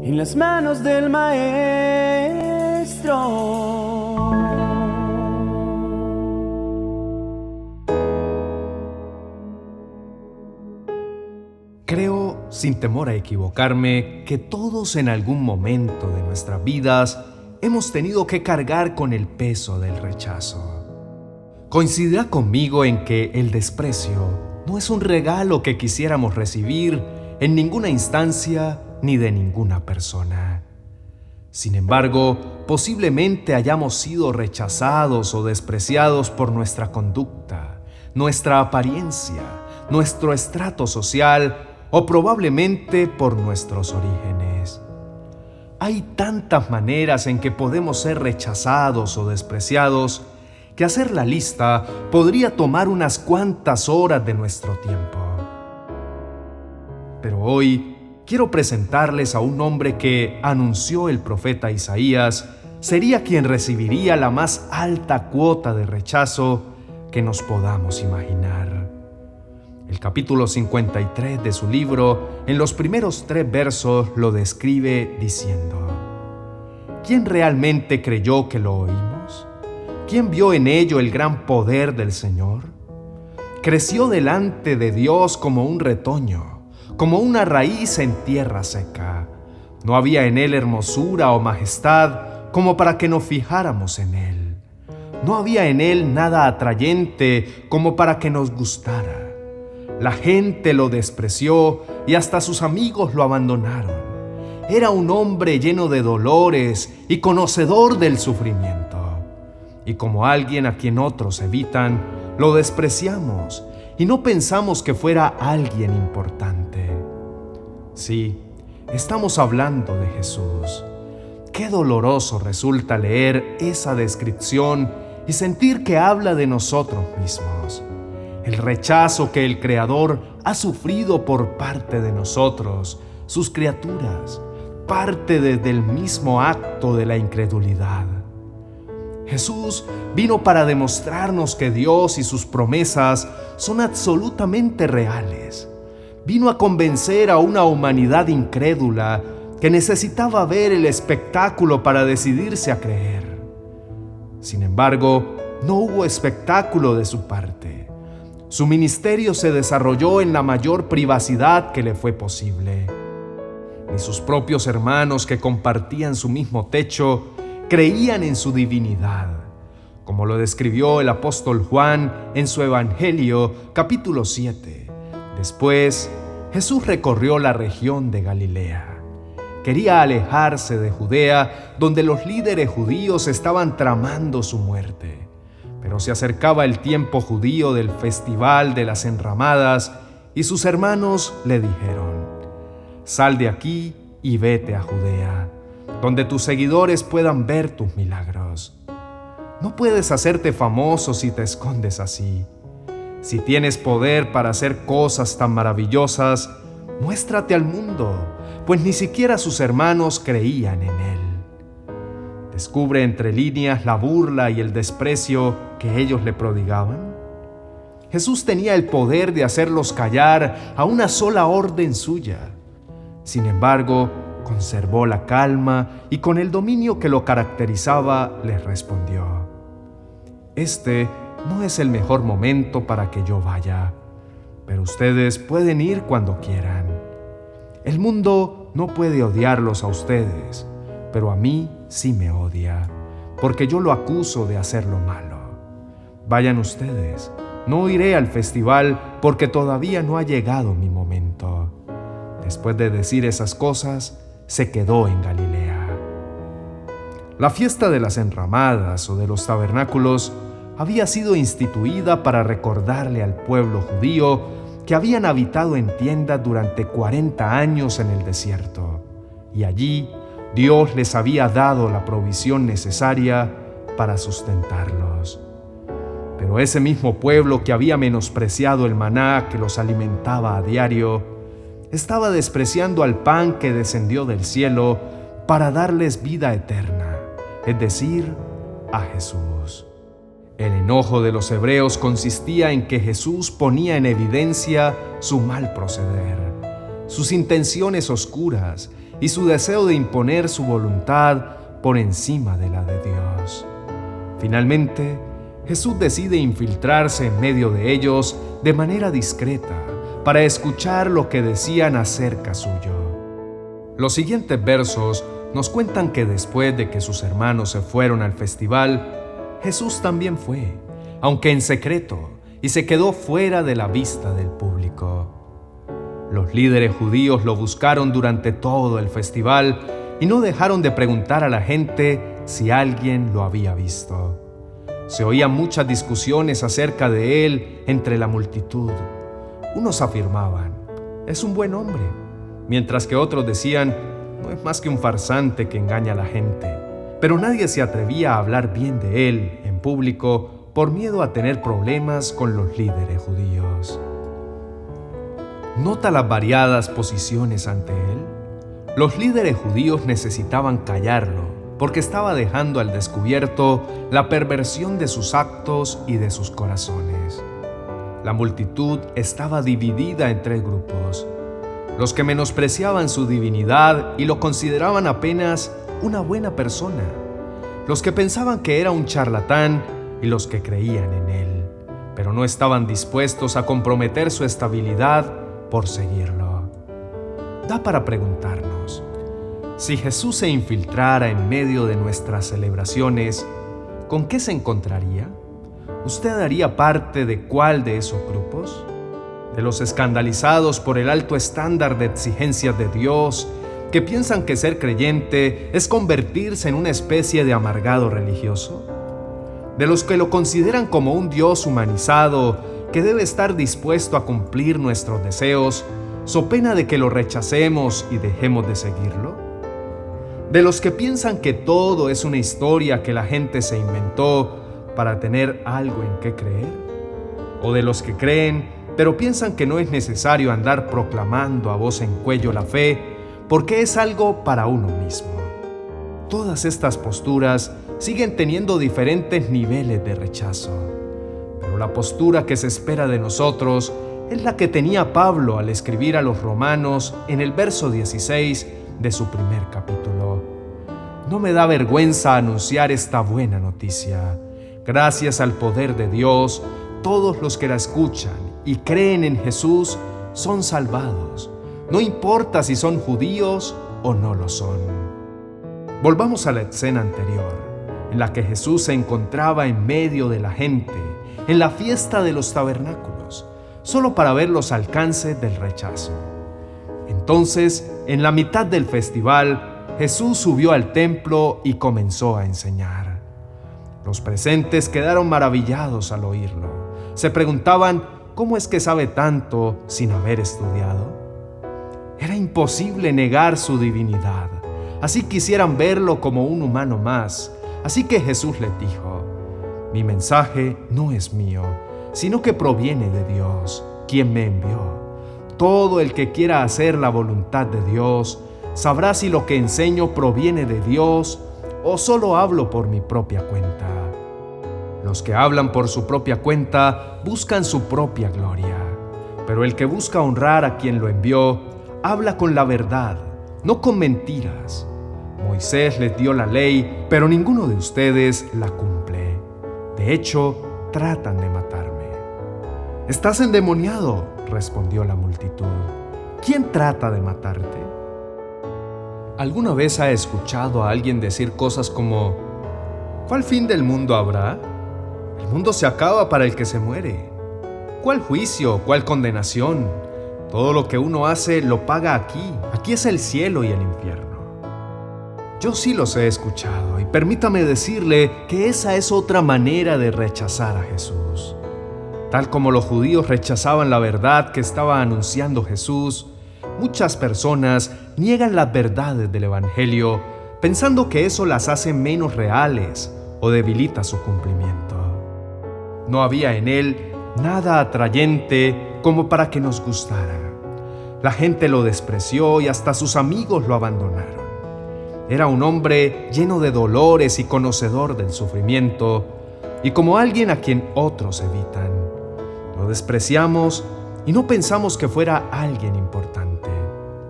en las manos del Maestro. Creo, sin temor a equivocarme, que todos en algún momento de nuestras vidas hemos tenido que cargar con el peso del rechazo. Coincidirá conmigo en que el desprecio no es un regalo que quisiéramos recibir en ninguna instancia ni de ninguna persona. Sin embargo, posiblemente hayamos sido rechazados o despreciados por nuestra conducta, nuestra apariencia, nuestro estrato social o probablemente por nuestros orígenes. Hay tantas maneras en que podemos ser rechazados o despreciados que hacer la lista podría tomar unas cuantas horas de nuestro tiempo. Pero hoy quiero presentarles a un hombre que, anunció el profeta Isaías, sería quien recibiría la más alta cuota de rechazo que nos podamos imaginar. El capítulo 53 de su libro, en los primeros 3 versos, lo describe diciendo: ¿Quién realmente creyó que lo oímos? ¿Quién vio en ello el gran poder del Señor? Creció delante de Dios como un retoño, como una raíz en tierra seca. No había en él hermosura o majestad como para que nos fijáramos en él. No había en él nada atrayente como para que nos gustara. La gente lo despreció y hasta sus amigos lo abandonaron. Era un hombre lleno de dolores y conocedor del sufrimiento. Y como alguien a quien otros evitan, lo despreciamos y no pensamos que fuera alguien importante. Sí, estamos hablando de Jesús. Qué doloroso resulta leer esa descripción y sentir que habla de nosotros mismos. El rechazo que el Creador ha sufrido por parte de nosotros, sus criaturas, parte desde el mismo acto de la incredulidad. Jesús vino para demostrarnos que Dios y sus promesas son absolutamente reales. Vino a convencer a una humanidad incrédula que necesitaba ver el espectáculo para decidirse a creer. Sin embargo, no hubo espectáculo de su parte. Su ministerio se desarrolló en la mayor privacidad que le fue posible. Ni sus propios hermanos que compartían su mismo techo creían en su divinidad, como lo describió el apóstol Juan en su Evangelio, capítulo 7. Después, Jesús recorrió la región de Galilea. Quería alejarse de Judea, donde los líderes judíos estaban tramando su muerte. Pero se acercaba el tiempo judío del Festival de las Enramadas y sus hermanos le dijeron: «Sal de aquí y vete a Judea, donde tus seguidores puedan ver tus milagros. No puedes hacerte famoso si te escondes así. Si tienes poder para hacer cosas tan maravillosas, muéstrate al mundo», pues ni siquiera sus hermanos creían en él. ¿Descubre entre líneas la burla y el desprecio que ellos le prodigaban? Jesús tenía el poder de hacerlos callar a una sola orden suya. Sin embargo, conservó la calma y con el dominio que lo caracterizaba les respondió: «Este no es el mejor momento para que yo vaya, pero ustedes pueden ir cuando quieran. El mundo no puede odiarlos a ustedes, pero a mí sí me odia, porque yo lo acuso de hacer lo malo. Vayan ustedes, no iré al festival porque todavía no ha llegado mi momento». Después de decir esas cosas, se quedó en Galilea. La fiesta de las enramadas o de los tabernáculos había sido instituida para recordarle al pueblo judío que habían habitado en tiendas durante 40 años en el desierto, y allí Dios les había dado la provisión necesaria para sustentarlos. Pero ese mismo pueblo que había menospreciado el maná que los alimentaba a diario, estaba despreciando al pan que descendió del cielo para darles vida eterna, es decir, a Jesús. El enojo de los hebreos consistía en que Jesús ponía en evidencia su mal proceder, sus intenciones oscuras y su deseo de imponer su voluntad por encima de la de Dios. Finalmente, Jesús decide infiltrarse en medio de ellos de manera discreta para escuchar lo que decían acerca suyo. Los siguientes versos nos cuentan que después de que sus hermanos se fueron al festival, Jesús también fue, aunque en secreto, y se quedó fuera de la vista del público. Los líderes judíos lo buscaron durante todo el festival y no dejaron de preguntar a la gente si alguien lo había visto. Se oían muchas discusiones acerca de él entre la multitud. Unos afirmaban, es un buen hombre, mientras que otros decían, no es más que un farsante que engaña a la gente. Pero nadie se atrevía a hablar bien de él en público por miedo a tener problemas con los líderes judíos. ¿Nota las variadas posiciones ante él? Los líderes judíos necesitaban callarlo porque estaba dejando al descubierto la perversión de sus actos y de sus corazones. La multitud estaba dividida en tres grupos: los que menospreciaban su divinidad y lo consideraban apenas una buena persona, los que pensaban que era un charlatán y los que creían en él, pero no estaban dispuestos a comprometer su estabilidad por seguirlo. Da para preguntarnos, si Jesús se infiltrara en medio de nuestras celebraciones, ¿con qué se encontraría? ¿Usted haría parte de cuál de esos grupos? ¿De los escandalizados por el alto estándar de exigencias de Dios, que piensan que ser creyente es convertirse en una especie de amargado religioso? ¿De los que lo consideran como un Dios humanizado que debe estar dispuesto a cumplir nuestros deseos, so pena de que lo rechacemos y dejemos de seguirlo? ¿De los que piensan que todo es una historia que la gente se inventó para tener algo en qué creer? ¿O de los que creen, pero piensan que no es necesario andar proclamando a voz en cuello la fe porque es algo para uno mismo? Todas estas posturas siguen teniendo diferentes niveles de rechazo, pero la postura que se espera de nosotros es la que tenía Pablo al escribir a los romanos en el verso 16 de su primer capítulo. No me da vergüenza anunciar esta buena noticia. Gracias al poder de Dios, todos los que la escuchan y creen en Jesús son salvados, no importa si son judíos o no lo son. Volvamos a la escena anterior, en la que Jesús se encontraba en medio de la gente, en la fiesta de los tabernáculos, solo para ver los alcances del rechazo. Entonces, en la mitad del festival, Jesús subió al templo y comenzó a enseñar. Los presentes quedaron maravillados al oírlo. Se preguntaban, ¿cómo es que sabe tanto sin haber estudiado? Era imposible negar su divinidad. Así quisieran verlo como un humano más. Así que Jesús les dijo, mi mensaje no es mío, sino que proviene de Dios, quien me envió. Todo el que quiera hacer la voluntad de Dios, sabrá si lo que enseño proviene de Dios o solo hablo por mi propia cuenta. Los que hablan por su propia cuenta buscan su propia gloria, pero el que busca honrar a quien lo envió, habla con la verdad, no con mentiras. Moisés les dio la ley, pero ninguno de ustedes la cumple. De hecho, tratan de matarme. «Estás endemoniado», respondió la multitud. «¿Quién trata de matarte?» ¿Alguna vez ha escuchado a alguien decir cosas como, ¿cuál fin del mundo habrá? El mundo se acaba para el que se muere. ¿Cuál juicio? ¿Cuál condenación? Todo lo que uno hace lo paga aquí. Aquí es el cielo y el infierno. Yo sí los he escuchado y permítame decirle que esa es otra manera de rechazar a Jesús. Tal como los judíos rechazaban la verdad que estaba anunciando Jesús, muchas personas niegan las verdades del Evangelio pensando que eso las hace menos reales o debilita su cumplimiento. No había en él nada atrayente como para que nos gustara. La gente lo despreció y hasta sus amigos lo abandonaron. Era un hombre lleno de dolores y conocedor del sufrimiento, y como alguien a quien otros evitan. Lo despreciamos y no pensamos que fuera alguien importante.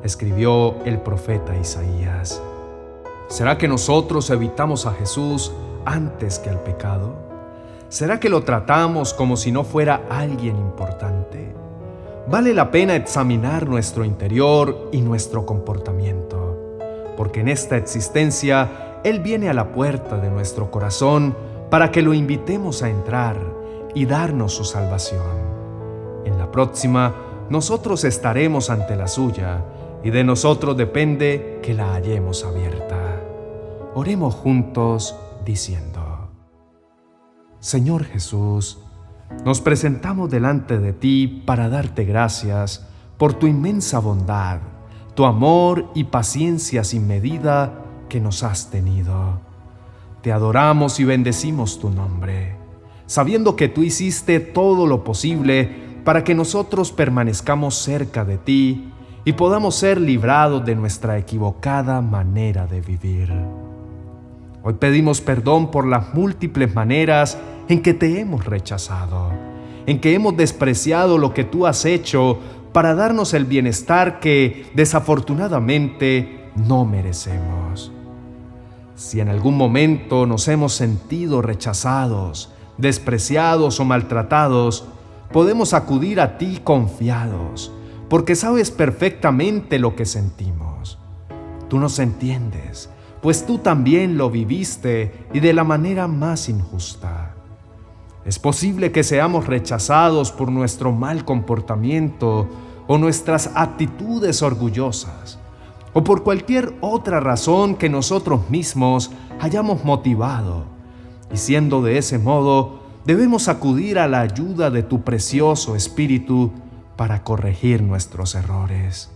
escribió el profeta Isaías. ¿Será que nosotros evitamos a Jesús antes que al pecado? ¿Será que lo tratamos como si no fuera alguien importante? Vale la pena examinar nuestro interior y nuestro comportamiento, porque en esta existencia Él viene a la puerta de nuestro corazón para que lo invitemos a entrar y darnos su salvación. En la próxima, nosotros estaremos ante la suya y de nosotros depende que la hallemos abierta. Oremos juntos diciendo: Señor Jesús, nos presentamos delante de ti para darte gracias por tu inmensa bondad, tu amor y paciencia sin medida que nos has tenido. Te adoramos y bendecimos tu nombre, sabiendo que tú hiciste todo lo posible para que nosotros permanezcamos cerca de ti y podamos ser librados de nuestra equivocada manera de vivir. Hoy pedimos perdón por las múltiples maneras en que te hemos rechazado, en que hemos despreciado lo que tú has hecho para darnos el bienestar que desafortunadamente no merecemos. Si en algún momento nos hemos sentido rechazados, despreciados o maltratados, podemos acudir a ti confiados, porque sabes perfectamente lo que sentimos. Tú nos entiendes, pues tú también lo viviste y de la manera más injusta. Es posible que seamos rechazados por nuestro mal comportamiento o nuestras actitudes orgullosas, o por cualquier otra razón que nosotros mismos hayamos motivado, y siendo de ese modo, debemos acudir a la ayuda de tu precioso Espíritu para corregir nuestros errores.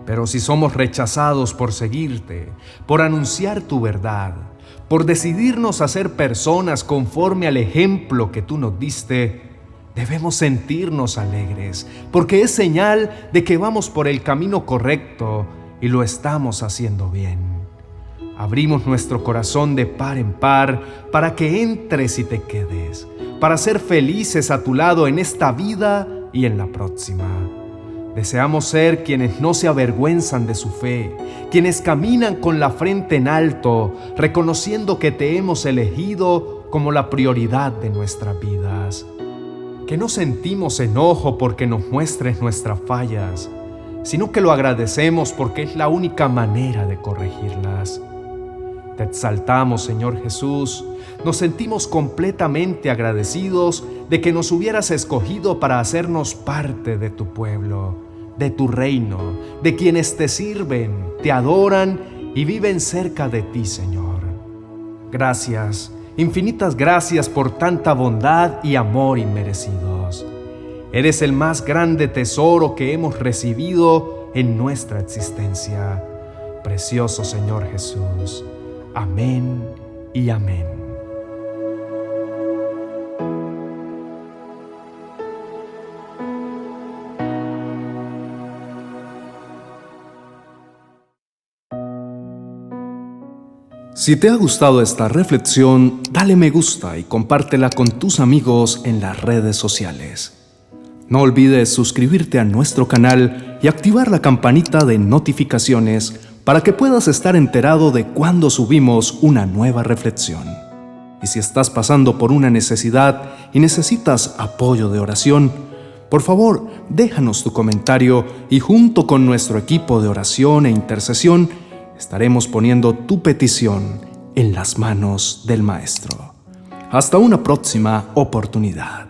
Pero si somos rechazados por seguirte, por anunciar tu verdad, por decidirnos a ser personas conforme al ejemplo que tú nos diste, debemos sentirnos alegres, porque es señal de que vamos por el camino correcto y lo estamos haciendo bien. Abrimos nuestro corazón de par en par para que entres y te quedes, para ser felices a tu lado en esta vida y en la próxima. Deseamos ser quienes no se avergüenzan de su fe, quienes caminan con la frente en alto, reconociendo que te hemos elegido como la prioridad de nuestras vidas. Que no sentimos enojo porque nos muestres nuestras fallas, sino que lo agradecemos porque es la única manera de corregirlas. Te exaltamos, Señor Jesús. Nos sentimos completamente agradecidos de que nos hubieras escogido para hacernos parte de tu pueblo, de tu reino, de quienes te sirven, te adoran y viven cerca de ti, Señor. Gracias, infinitas gracias por tanta bondad y amor inmerecidos. Eres el más grande tesoro que hemos recibido en nuestra existencia. Precioso Señor Jesús. Amén y amén. Si te ha gustado esta reflexión, dale me gusta y compártela con tus amigos en las redes sociales. No olvides suscribirte a nuestro canal y activar la campanita de notificaciones para que puedas estar enterado de cuando subimos una nueva reflexión. Y si estás pasando por una necesidad y necesitas apoyo de oración, por favor, déjanos tu comentario y junto con nuestro equipo de oración e intercesión, estaremos poniendo tu petición en las manos del Maestro. Hasta una próxima oportunidad.